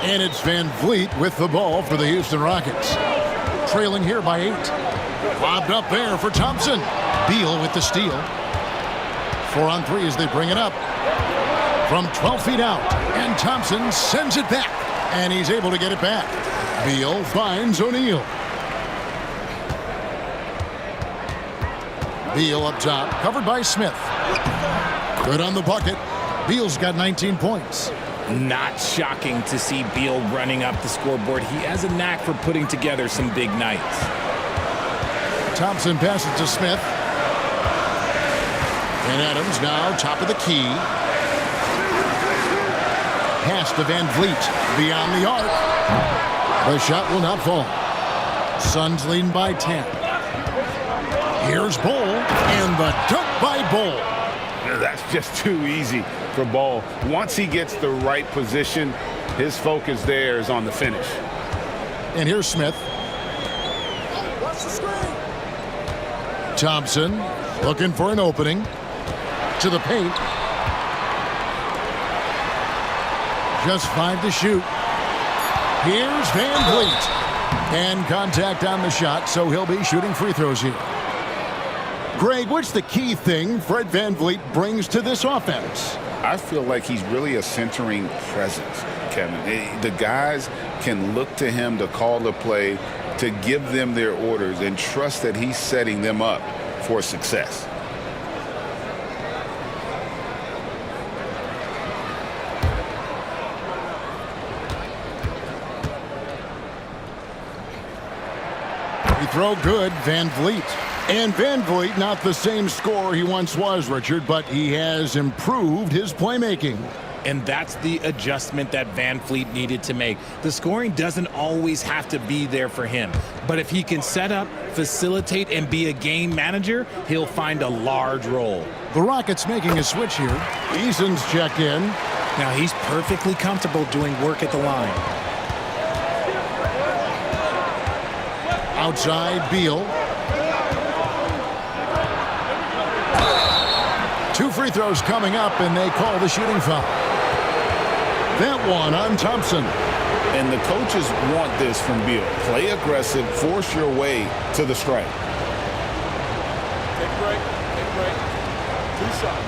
And it's Van Vliet with the ball for the Houston Rockets. Trailing here by 8. Lobbed up there for Thompson. Beal with the steal. 4 on 3 as they bring it up. From 12 feet out. And Thompson sends it back. And he's able to get it back. Beal finds O'Neal. Beal up top. Covered by Smith. Good on the bucket. Beal's got 19 points. Not shocking to see Beal running up the scoreboard. He has a knack for putting together some big nights. Thompson passes to Smith. And Adams now top of the key. Pass to Van Vliet. Beyond the arc. The shot will not fall. Suns leading by 10. Here's Bull. And the dunk by Bull. That's just too easy for Ball. Once he gets the right position, his focus there is on the finish. And here's Smith. Thompson looking for an opening. To the paint. Just 5 to shoot. Here's Van Vliet. And contact on the shot, so he'll be shooting free throws here. Greg, what's the key thing Fred Van Vliet brings to this offense? I feel like he's really a centering presence, Kevin. The guys can look to him to call the play, to give them their orders, and trust that he's setting them up for success. Free throw good, Van Vliet. And Van Vliet, not the same scorer he once was, Richard, but he has improved his playmaking. And that's the adjustment that Van Vliet needed to make. The scoring doesn't always have to be there for him. But if he can set up, facilitate, and be a game manager, he'll find a large role. The Rockets making a switch here. Eason's checked in. Now he's perfectly comfortable doing work at the line. Outside, Beal. 2 free throws coming up, and they call the shooting foul. That one on Thompson. And the coaches want this from Beal. Play aggressive, force your way to the strike. Take a break. 2 shots.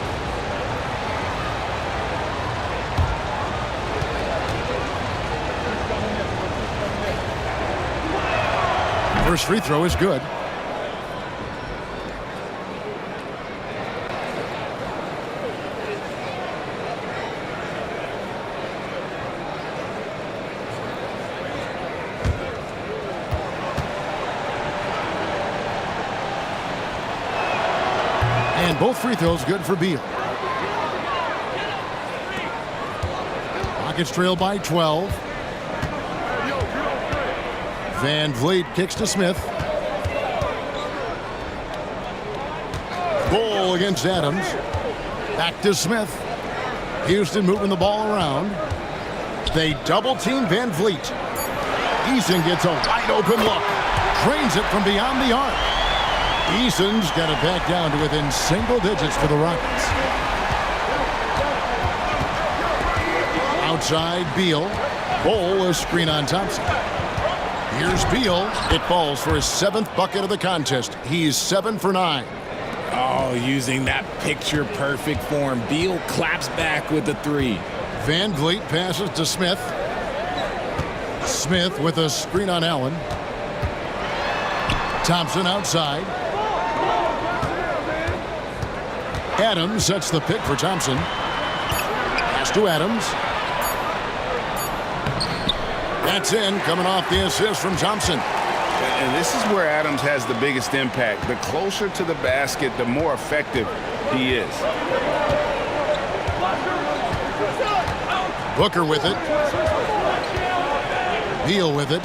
First free throw is good. And both free throws good for Beal. Rockets trail by 12. Van Vliet kicks to Smith. Goal against Adams. Back to Smith. Houston moving the ball around. They double team Van Vliet. Eason gets a wide open look. Drains it from beyond the arc. Eason's got it back down to within single digits for the Rockets. Outside, Beal. Bowl, a screen on Thompson. Here's Beal. It falls for his 7th bucket of the contest. He's 7 for 9. Oh, using that picture-perfect form. Beal claps back with the 3. Van Vliet passes to Smith. Smith with a screen on Allen. Thompson outside. Adams sets the pick for Thompson. Pass to Adams. That's in, coming off the assist from Thompson. And this is where Adams has the biggest impact. The closer to the basket, the more effective he is. Booker with it. Beal with it.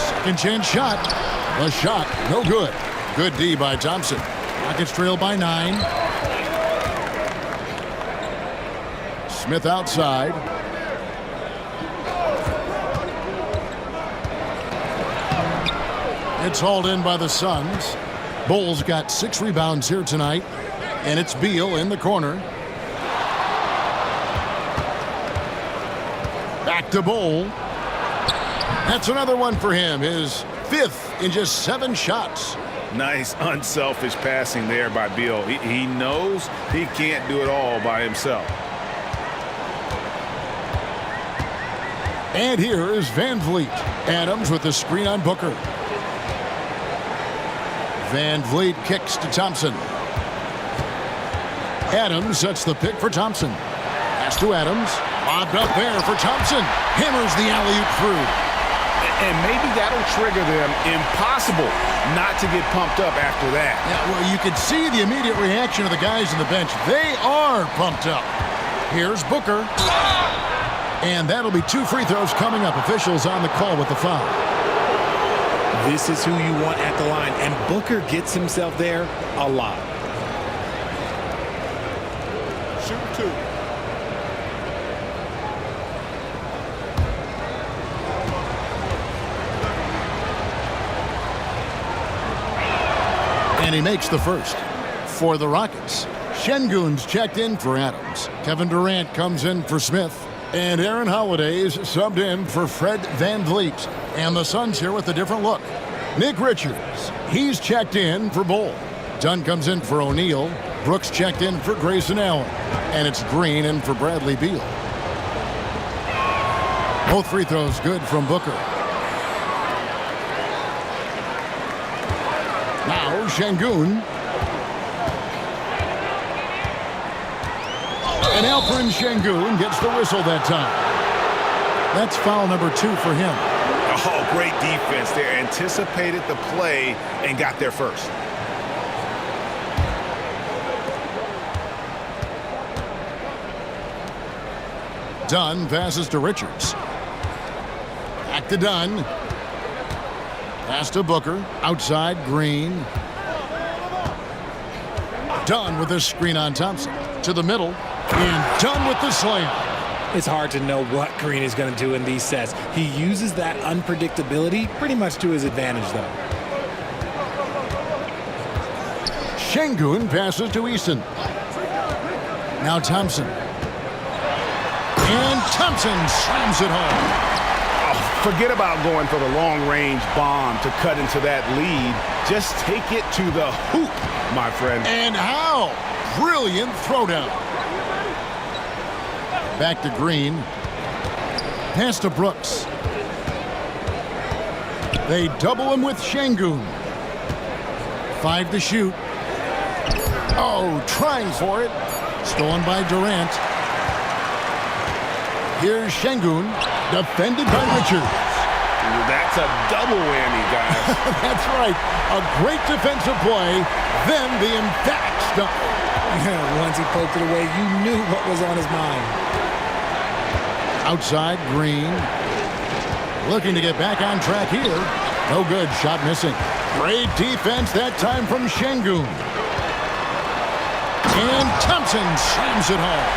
Second chance shot. A shot, no good. Good D by Thompson. Rockets trail by 9. Smith outside. It's hauled in by the Suns. Bull's got 6 rebounds here tonight. And it's Beal in the corner. Back to Bull. That's another one for him. His 5th in just 7 shots. Nice unselfish passing there by Beal. He knows he can't do it all by himself. And here is Van Vliet. Adams with the screen on Booker. Van Vliet kicks to Thompson. Adams sets the pick for Thompson. Pass to Adams. Lobbed up there for Thompson. Hammers the alley-oop through. And maybe that'll trigger them. Impossible not to get pumped up after that. Yeah, well, you can see the immediate reaction of the guys on the bench. They are pumped up. Here's Booker. And that'll be 2 free throws coming up. Officials on the call with the foul. This is who you want at the line, and Booker gets himself there a lot. Shoot 2. And he makes the first. For the Rockets, Şengün's checked in for Adams. Kevin Durant comes in for Smith. And Aaron Holiday's subbed in for Fred Van Vliet. And the Suns here with a different look. Nick Richards, he's checked in for Bull. Dunn comes in for O'Neal. Brooks checked in for Grayson Allen. And it's Green in for Bradley Beal. Both free throws good from Booker. Now Şengün. And Alperen Şengün gets the whistle that time. That's foul number 2 for him. Oh, great defense there. Anticipated the play and got there first. Dunn passes to Richards. Back to Dunn. Pass to Booker. Outside, Green. Dunn with a screen on Thompson. To the middle. And Dunn with the slam. It's hard to know what Green is going to do in these sets. He uses that unpredictability pretty much to his advantage, though. Şengün passes to Easton. Now Thompson. And Thompson slams it home. Oh, forget about going for the long-range bomb to cut into that lead. Just take it to the hoop, my friend. And how? Brilliant throwdown. Back to Green. Pass to Brooks. They double him with Şengün. 5 to shoot. Oh, trying for it. Stolen by Durant. Here's Şengün, defended by Richards. That's a double whammy, guys. That's right. A great defensive play, then the emphatic stuff. Yeah, once he poked it away, you knew what was on his mind. Outside, Green. Looking to get back on track here. No good. Shot missing. Great defense that time from Şengün. And Thompson slams it home.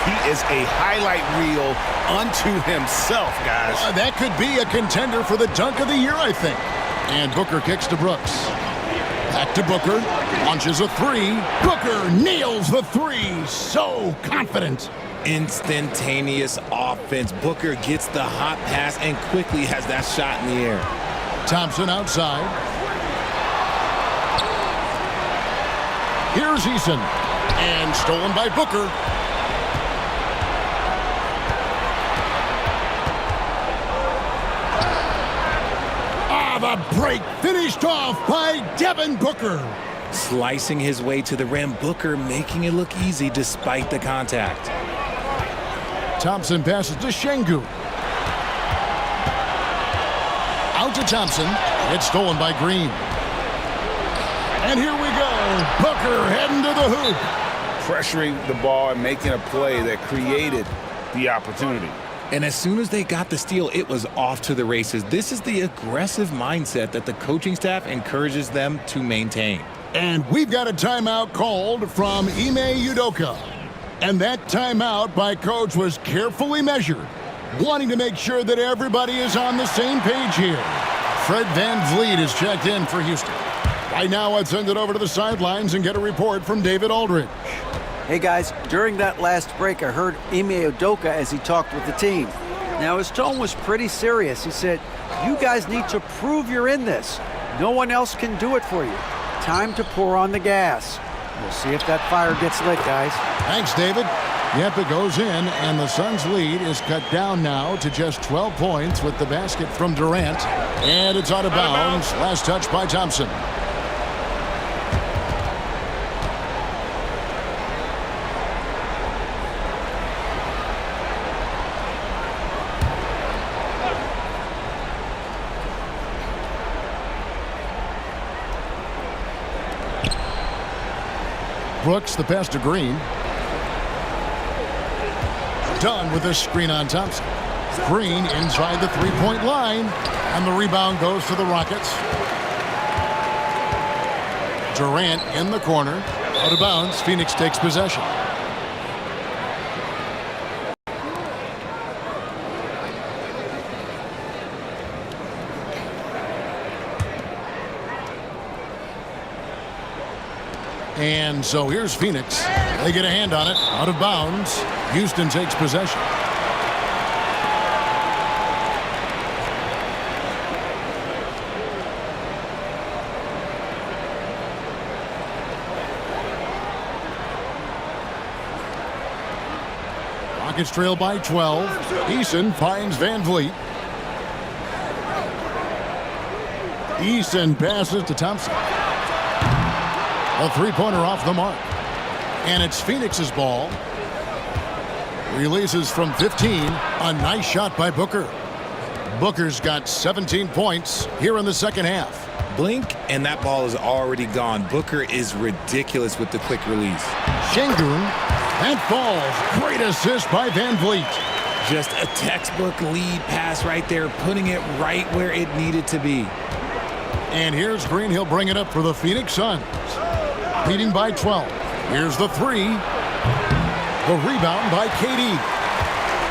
He is a highlight reel unto himself, guys. That could be a contender for the dunk of the year, I think. And Booker kicks to Brooks. Back to Booker. Launches a three. Booker nails the three. So confident. Instantaneous offense. Booker gets the hot pass and quickly has that shot in the air. Thompson outside. Here's Eason. And stolen by Booker. The break finished off by Devin Booker. Slicing his way to the rim, Booker making it look easy despite the contact. Thompson passes to Şengün. Out to Thompson. It's stolen by Green. And here we go. Booker heading to the hoop. Pressuring the ball and making a play that created the opportunity. And as soon as they got the steal, it was off to the races. This is the aggressive mindset that the coaching staff encourages them to maintain. And we've got a timeout called from Ime Udoka. And that timeout by coach was carefully measured, wanting to make sure that everybody is on the same page here. Fred VanVleet is checked in for Houston. Right now, let's send it over to the sidelines and get a report from David Aldridge. Hey guys, during that last break, I heard Ime Udoka as he talked with the team. Now his tone was pretty serious. He said, "You guys need to prove you're in this. No one else can do it for you. Time to pour on the gas." We'll see if that fire gets lit, guys. Thanks, David. Yep, it goes in, and the Suns' lead is cut down now to just 12 points with the basket from Durant. And it's out of bounds. Last touch by Thompson. Brooks, the pass to Green. Done with a screen on Thompson. Green inside the three-point line, and the rebound goes to the Rockets. Durant in the corner. Out of bounds. Phoenix takes possession. And so here's Phoenix. They get a hand on it. Out of bounds. Houston takes possession. Rockets trail by 12. Eason finds VanVleet. Eason passes to Thompson. A three-pointer off the mark. And it's Phoenix's ball. Releases from 15. A nice shot by Booker. Booker's got 17 points here in the second half. Blink, and that ball is already gone. Booker is ridiculous with the quick release. Şengün. That falls. Great assist by VanVleet. Just a textbook lead pass right there, putting it right where it needed to be. And here's Green. He'll bring it up for the Phoenix Suns. Leading by 12. Here's the three. The rebound by KD.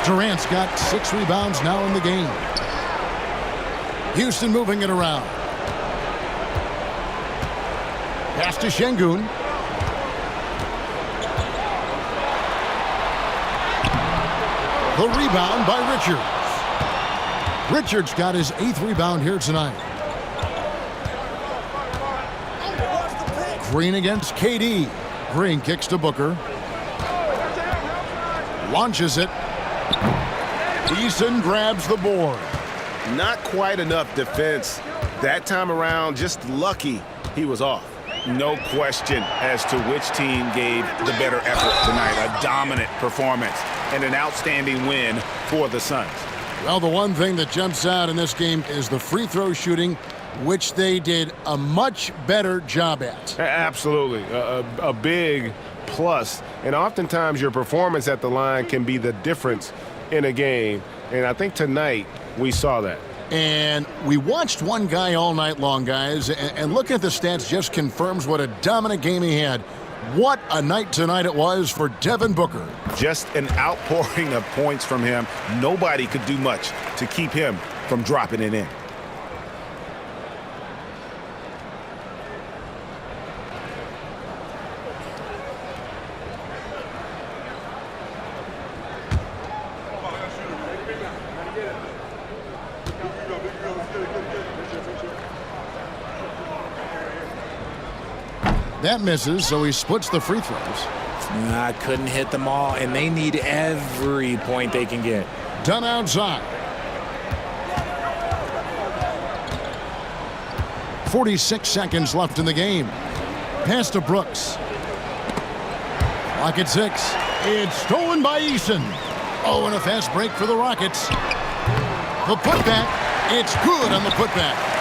Durant's got 6 rebounds now in the game. Houston moving it around. Pass to Şengün. The rebound by Richards. Richards got his 8th rebound here tonight. Green against KD. Green kicks to Booker. Launches it. Eason grabs the board. Not quite enough defense. That time around, just lucky he was off. No question as to which team gave the better effort tonight. A dominant performance and an outstanding win for the Suns. Well, the one thing that jumps out in this game is the free throw shooting, which they did a much better job at. Absolutely. A big plus. And oftentimes your performance at the line can be the difference in a game. And I think tonight we saw that. And we watched one guy all night long, guys, and looking at the stats just confirms what a dominant game he had. What a night tonight it was for Devin Booker. Just an outpouring of points from him. Nobody could do much to keep him from dropping it in. That misses, so he splits the free throws. I couldn't hit them all, and they need every point they can get. Done outside. 46 seconds left in the game. Pass to Brooks. Clock at 6. It's stolen by Eason. Oh, and a fast break for the Rockets. The putback. It's good on the putback.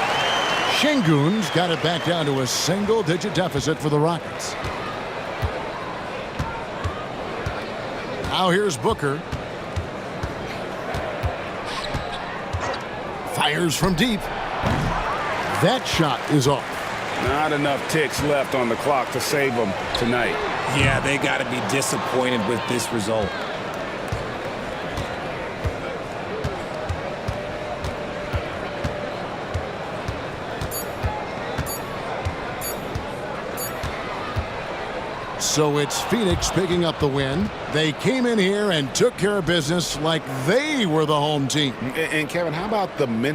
Şengün's got it back down to a single-digit deficit for the Rockets. Now here's Booker. Fires from deep. That shot is off. Not enough ticks left on the clock to save them tonight. Yeah, they got to be disappointed with this result. So it's Phoenix picking up the win. They came in here and took care of business like they were the home team. And Kevin, how about the mental